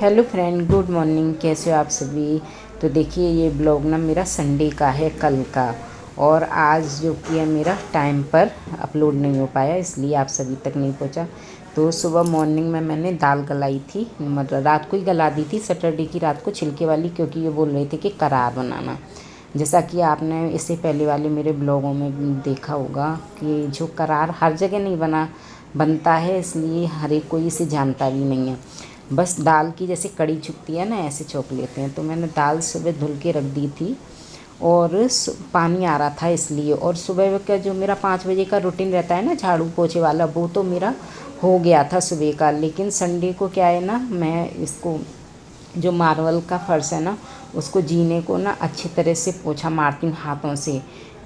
Hello friend, good morning. कैसे हो आप सभी। तो देखिए, ये ब्लॉग ना मेरा संडे का है, कल का। और आज जो किया मेरा टाइम पर अपलोड नहीं हो पाया, इसलिए आप सभी तक नहीं पहुंचा। तो सुबह मॉर्निंग में मैंने दाल गलाई थी, मतलब रात को ही गला दी थी, सैटरडे की रात को, छिलके वाली, क्योंकि ये बोल रहे थे कि करार बनाना। जैसा कि आपने इससे पहले वाले मेरे ब्लॉगों में देखा होगा कि जो करार हर जगह नहीं बनता है, इसलिए हर एक कोई इसे जानता भी नहीं है। बस दाल की जैसे कड़ी छुपती है ना, ऐसे छौंक लेते हैं। तो मैंने दाल सुबह धुल के रख दी थी और पानी आ रहा था इसलिए। और सुबह का जो मेरा 5 बजे का रूटीन रहता है ना, झाड़ू पोछे वाला, वो तो मेरा हो गया था सुबह का। लेकिन संडे को क्या है ना, मैं इसको जो मार्बल का फर्श है ना, उसको जीने को ना अच्छी तरह से पोछा मारती हूँ हाथों से,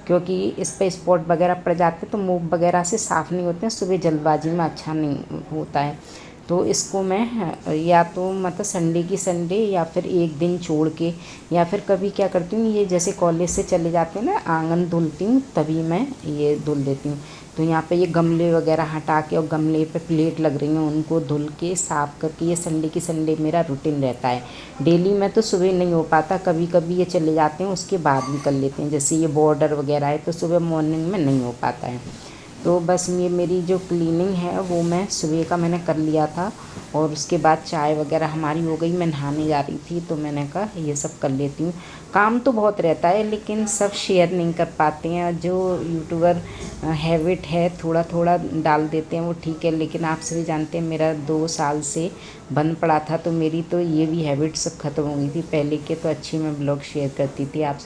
क्योंकि इस पे स्पॉट वगैरह पड़ जाते तो मूव वगैरह से साफ़ नहीं होते हैं। सुबह जल्दबाजी में अच्छा नहीं होता है। तो इसको मैं या तो मतलब संडे की संडे, या फिर एक दिन छोड़ के, या फिर कभी क्या करती हूँ, ये जैसे कॉलेज से चले जाते हैं ना, आंगन धुलती हूँ तभी मैं ये धुल देती हूँ। तो यहाँ पे ये गमले वगैरह हटा के, और गमले पे प्लेट लग रही हैं उनको धुल के साफ़ करके, ये संडे की संडे मेरा रूटीन रहता है। डेली में तो सुबह नहीं हो पाता, कभी कभी ये चले जाते हैं उसके बाद भी कर लेते हैं। जैसे ये बॉर्डर वगैरह है तो सुबह मॉर्निंग में नहीं हो पाता है। तो बस ये मेरी जो क्लीनिंग है वो मैं सुबह का मैंने कर लिया था। और उसके बाद चाय वगैरह हमारी हो गई, मैं नहाने जा रही थी, तो मैंने कहा ये सब कर लेती हूँ। काम तो बहुत रहता है, लेकिन सब शेयर नहीं कर पाते हैं। जो यूट्यूबर हैबिट है, थोड़ा थोड़ा डाल देते हैं, वो ठीक है। लेकिन आप सभी जानते हैं मेरा 2 साल से बंद पड़ा था, तो मेरी तो ये भी हैबिट सब ख़त्म हो गई थी। पहले के तो अच्छी मैं ब्लॉग शेयर करती थी आप,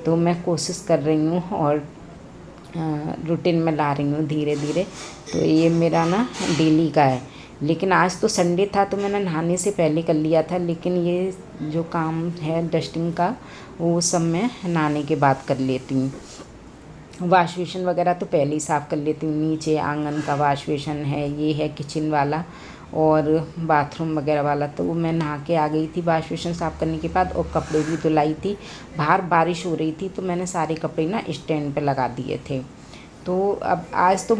तो मैं कोशिश कर रही हूँ और रूटीन में ला रही हूँ धीरे धीरे। तो ये मेरा ना डेली का है। लेकिन आज तो संडे था तो मैंने नहाने से पहले कर लिया था, लेकिन ये जो काम है डस्टिंग का, वो सब मैं नहाने के बाद कर लेती हूँ। वाश बेसिन वगैरह तो पहले ही साफ़ कर लेती हूँ। नीचे आंगन का वाश बेसिन है, ये है किचन वाला, और बाथरूम वगैरह वाला। तो वो मैं नहा के आ गई थी वाश बेसिन साफ़ करने के बाद, और कपड़े भी धुलाई थी। बाहर बारिश हो रही थी तो मैंने सारे कपड़े ना स्टैंड पे लगा दिए थे। तो अब आज तो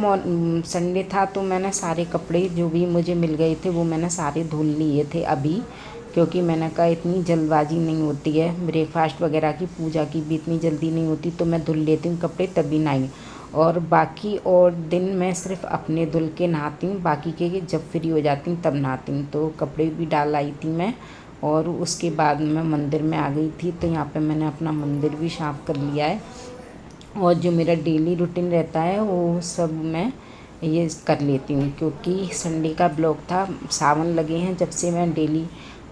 संडे था, तो मैंने सारे कपड़े जो भी मुझे मिल गए थे वो मैंने सारे धुल लिए थे अभी, क्योंकि मैंने कहा इतनी जल्दबाजी नहीं होती है, ब्रेकफास्ट वगैरह की, पूजा की भी इतनी जल्दी नहीं होती, तो मैं धुल लेती हूँ कपड़े तभी नहाई। और बाकी और दिन मैं सिर्फ अपने धुल के नहाती हूँ, बाकी के जब फ्री हो जाती हूँ तब नहाती हूँ। तो कपड़े भी डाल आई थी मैं, और उसके बाद मैं मंदिर में आ गई थी। तो यहाँ पे मैंने अपना मंदिर भी साफ़ कर लिया है। और जो मेरा डेली रूटीन रहता है वो सब मैं ये कर लेती हूँ, क्योंकि संडे का ब्लॉग था। सावन लगे हैं जब से मैं डेली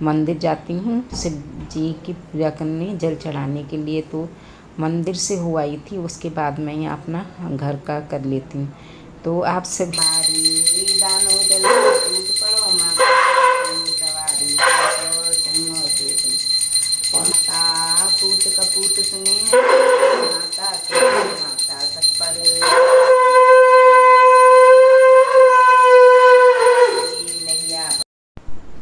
मंदिर जाती हूँ शिव जी की पूजा करने, जल चढ़ाने के लिए। तो मंदिर से हो आई थी, उसके बाद मैं यहाँ अपना घर का कर लेती हूँ। तो आप सब पूत कपूत सुने माता माता तत्पर।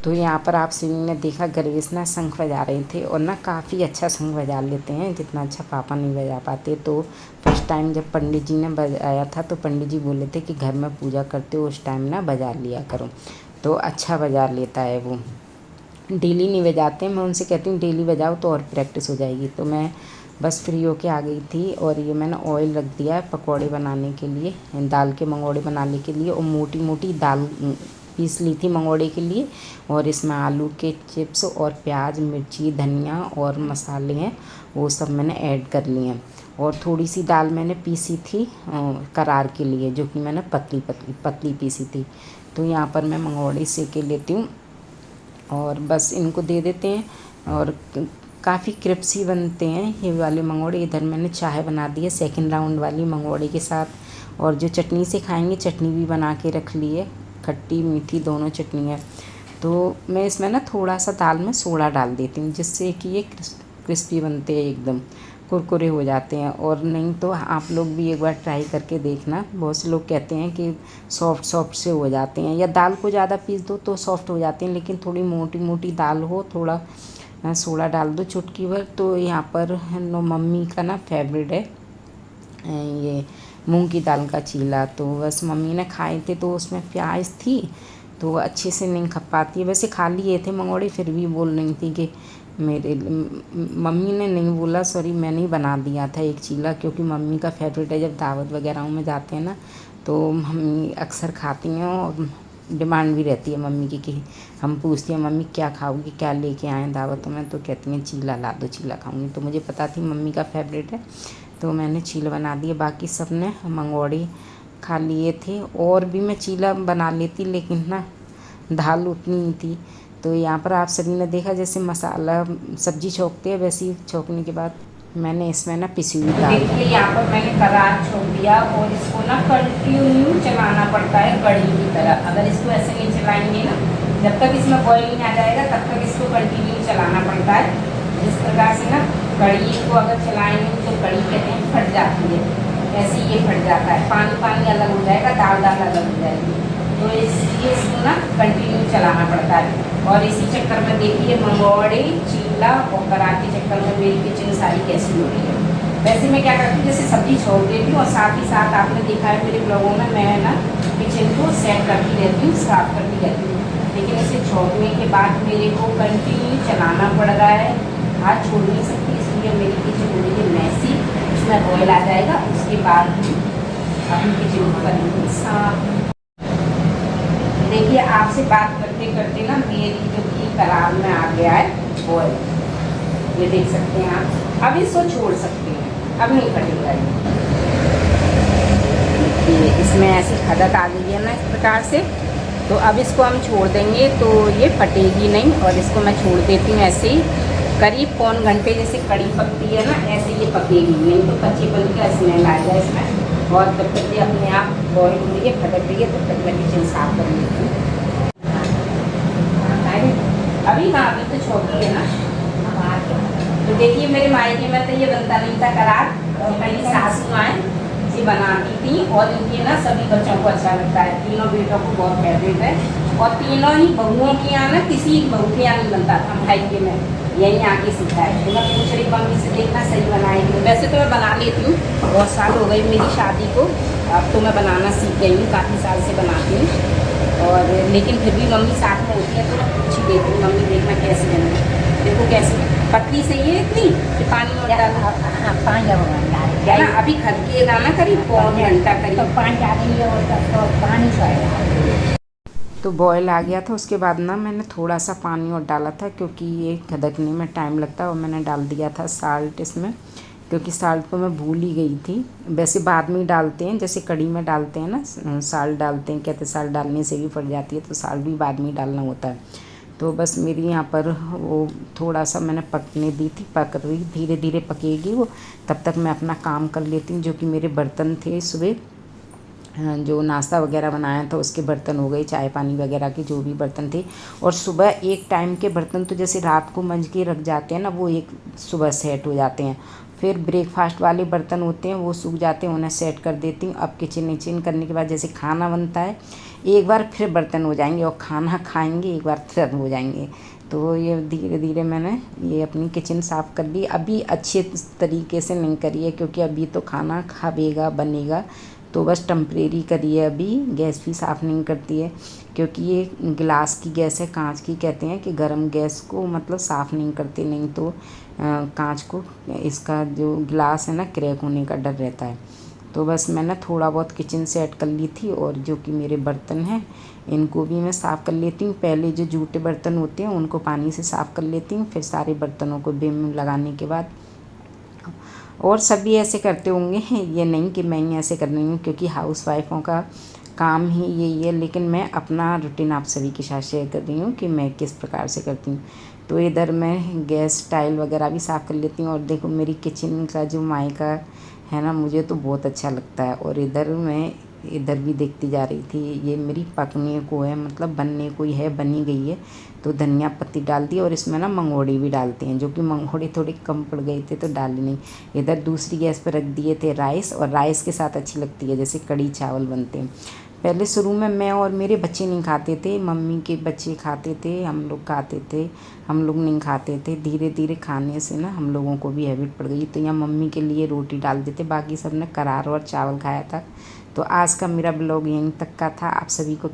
तो यहाँ पर आप सभी ने देखा, गणेश ना शंख बजा रहे थे, और ना काफ़ी अच्छा शंख बजा लेते हैं, जितना अच्छा पापा नहीं बजा पाते। तो फर्स्ट टाइम जब पंडित जी ने बजाया था, तो पंडित जी बोले थे कि घर में पूजा करते हो उस टाइम ना बजा लिया करो। तो अच्छा बजा लेता है वो। डेली नहीं बजाते, मैं उनसे कहती हूँ डेली बजाओ तो और प्रैक्टिस हो जाएगी। तो मैं बस फ्री होके आ गई थी, और ये मैंने ऑयल रख दिया है पकौड़े बनाने के लिए, दाल के मंगोड़े बनाने के लिए। और मोटी मोटी दाल पीस ली थी मंगोड़े के लिए, और इसमें आलू के चिप्स और प्याज, मिर्ची, धनिया और मसाले हैं, वो सब मैंने ऐड कर लिए हैं। और थोड़ी सी दाल मैंने पीसी थी करार के लिए, जो कि मैंने पतली पतली पतली पीसी थी। तो यहाँ पर मैं मंगोड़े सेके लेती हूँ, और बस इनको दे देते हैं। और काफ़ी क्रिप्सी बनते हैं ये वाले मंगोड़े। इधर मैंने चाय बना दी है सेकंड राउंड वाली मंगोड़े के साथ, और जो चटनी से खाएंगे चटनी भी बना के रख ली है, खट्टी मीठी दोनों चटनी है। तो मैं इसमें ना थोड़ा सा दाल में सोडा डाल देती हूँ, जिससे कि ये क्रिस्पी बनते हैं, एकदम कुरकुरे हो जाते हैं। और नहीं तो आप लोग भी एक बार ट्राई करके देखना। बहुत से लोग कहते हैं कि सॉफ्ट सॉफ्ट से हो जाते हैं, या दाल को ज़्यादा पीस दो तो सॉफ्ट हो जाते हैं, लेकिन थोड़ी मोटी मोटी दाल हो, थोड़ा सोडा डाल दो चुटकी भर। तो यहाँ पर मम्मी का ना फेवरेट है ये मूंग की दाल का चीला। तो बस मम्मी ने खाए थे, तो उसमें प्याज थी, तो अच्छे से नहीं खप पाती है। वैसे खा लिए थे मंगोड़े, फिर भी बोल रही थी कि मेरे मम्मी ने नहीं बोला, सॉरी मैंने ही बना दिया था एक चीला, क्योंकि मम्मी का फेवरेट है। जब दावत वगैरह में जाते हैं ना तो मम्मी अक्सर खाती हैं, और डिमांड भी रहती है मम्मी की कि हम पूछती हैं मम्मी क्या खाओगी, क्या लेके आएँ दावतों में, तो कहती हैं चीला ला दो, चीला खाऊंगी। तो मुझे पता थी मम्मी का फेवरेट है, तो मैंने चीला बना दिए। बाकी सब ने मंगोड़े खा लिए थे। और भी मैं चीला बना लेती, लेकिन ना दाल उतनी ही थी। तो यहाँ पर आप सभी ने देखा जैसे मसाला सब्जी छोंकते हैं, वैसे ही छोंकने के बाद मैंने इसमें ना पिसी हुई दाल, देखिए यहाँ पर मैंने करार छोड़ दिया। और इसको ना कंटिन्यू चलाना पड़ता है कड़ी की तरह। अगर इसको ऐसे नहीं चलाएंगे ना, जब तक इसमें बॉईल नहीं आ जाएगा तब तक इसको कंटिन्यू चलाना पड़ता है। इस प्रकार से ना कड़ी को अगर चलाएंगे तो कड़ी कहते हैं फट जाती है, ऐसे ये फट जाता है, पानी पानी अलग हो जाएगा, दाल दाल अलग हो जाएगी। तो इसलिए इसको ना कंटिन्यू चलाना पड़ता है। और इसी चक्कर में देखिए मंगोड़े, चीला और करार के चक्कर में मेरी किचन सारी कैसी हो रही है। वैसे मैं क्या करती हूँ, जैसे सब्जी छोड़ देती हूँ और साथ ही साथ आपने देखा है मेरे ब्लॉगों में, मैं ना किचन को सेट करती रहती हूँ, साफ करती रहती हूँ। लेकिन इसे छोड़ने के बाद मेरे को कंटिन्यू चलाना पड़ रहा है, हाथ छोड़ नहीं सकती, इसलिए मेरी किचन हो रही है मैसी। उसमें ऑयल आ जाएगा, उसके बाद अपनी किचन को करेंगे साफ। देखिए आपसे बात करते करते ना मेरी जो घी करार में आ गया है ऑयल, ये देख सकते हैं आप। अब इसको छोड़ सकते हैं, अब नहीं फटेगा ये। इसमें ऐसी खदक आ गई है ना इस प्रकार से, तो अब इसको हम छोड़ देंगे तो ये फटेगी नहीं। और इसको मैं छोड़ देती हूँ ऐसे ही करीब पौन घंटे, जैसे कड़ी पकती है ना ऐसे ये पकेगी, नहीं तो कच्चेपन का स्मेल आएगा इसमें। और तब तक ये अपने आप बॉईल हो रही है, फटक रही है, तब तक मैं किचन साफ कर लेती हूँ। अभी हाँ अभी तो छोटी है ना। तो देखिए मेरे मायके में तो ये बनता नहीं था करार, मेरी सासू माँ ये बनाती थी, और इनके ना सभी बच्चों को अच्छा लगता है, तीनों बेटों को बहुत फेवरेट है। और तीनों ही बहुओं के यहाँ ना किसी बहू के यहाँ नहीं बनता था, भाई में यहीं आके सीखा है। तो मैं पूछ रही मम्मी से देखना सही बनाएगी। वैसे तो मैं बना लेती हूँ, बहुत साल हो गए मेरी शादी को, अब तो मैं बनाना सीख गई हूँ, काफ़ी साल से बनाती हूँ। और लेकिन फिर भी मम्मी साथ में होती है तो मैं पूछ ही देती हूँ, मम्मी देखना कैसे बना, देखो कैसे पतली सही है इतनी कि पानी और डाला। हाँ पानी है ना, अभी खदकेगा ना करीब पौन घंटा करीब, तो पानी डालेंगे और तो पानी से तो बॉयल आ गया था। उसके बाद ना मैंने थोड़ा सा पानी और डाला था, क्योंकि ये खदकने में टाइम लगता है। और मैंने डाल दिया था साल्ट इसमें, क्योंकि साल्ट को मैं भूल ही गई थी। वैसे बाद में ही डालते हैं, जैसे कड़ी में डालते हैं ना साल्ट डालते हैं, कहते साल्ट डालने से भी फट जाती है, तो साल्ट भी बाद में ही डालना होता है। तो बस मेरी यहाँ पर वो थोड़ा सा मैंने पकने दी थी, पक रही, धीरे धीरे पकेगी वो, तब तक मैं अपना काम कर लेती हूँ। जो कि मेरे बर्तन थे सुबह जो नाश्ता वगैरह बनाया था उसके बर्तन हो गए, चाय पानी वगैरह के जो भी बर्तन थे। और सुबह एक टाइम के बर्तन तो जैसे रात को मंज के रख जाते हैं ना, वो एक सुबह सेट हो जाते हैं। फिर ब्रेकफास्ट वाले बर्तन होते हैं वो सूख जाते हैं, उन्हें सेट कर देती हूँ। अब किचन करने के बाद जैसे खाना बनता है एक बार फिर बर्तन हो जाएंगे, और खाना खाएंगे एक बार फिर हो जाएंगे। तो ये धीरे धीरे मैंने ये अपनी किचन साफ़ कर ली। अभी अच्छे तरीके से नहीं करी है, क्योंकि अभी तो खाना खावेगा बनेगा, तो बस टेम्परेरी करी है। अभी गैस भी साफ़ नहीं करती है, क्योंकि ये गिलास की गैस है, कांच की। कहते हैं कि गर्म गैस को मतलब साफ़ नहीं करते, नहीं तो कांच को इसका जो गिलास है ना क्रैक होने का डर रहता है। तो बस मैंने थोड़ा बहुत किचन सेट कर ली थी। और जो कि मेरे बर्तन हैं इनको भी मैं साफ़ कर लेती हूँ। पहले जो जूठे बर्तन होते हैं उनको पानी से साफ़ कर लेती हूँ, फिर सारे बर्तनों को विम लगाने के बाद। और सभी ऐसे करते होंगे, ये नहीं कि मैं ही ऐसे कर रही हूँ, क्योंकि हाउस वाइफों का काम ही यही है। लेकिन मैं अपना रूटीन आप सभी के साथ शेयर कर रही हूँ कि मैं किस प्रकार से करती हूँ। तो इधर मैं गैस टाइल वगैरह भी साफ़ कर लेती हूँ। और देखो मेरी किचन का जो मायका है ना, मुझे तो बहुत अच्छा लगता है। और इधर मैं इधर भी देखती जा रही थी, ये मेरी पकने को है, मतलब बनने को ही है, बनी गई है। तो धनिया पत्ती डाल दी, और इसमें ना मंगोड़े भी डालते हैं, जो कि मंगोड़े थोड़े कम पड़ गए थे तो डाले नहीं। इधर दूसरी गैस पर रख दिए थे राइस, और राइस के साथ अच्छी लगती है जैसे कड़ी चावल बनते हैं। पहले शुरू में मैं और मेरे बच्चे नहीं खाते थे, मम्मी के बच्चे खाते थे, हम लोग खाते थे, हम लोग नहीं खाते थे। धीरे धीरे खाने से ना हम लोगों को भी हैबिट पड़ गई। तो यहाँ मम्मी के लिए रोटी डाल देते, बाकी सब ने करार और चावल खाया था। तो आज का मेरा ब्लॉग यहीं तक का था। आप सभी को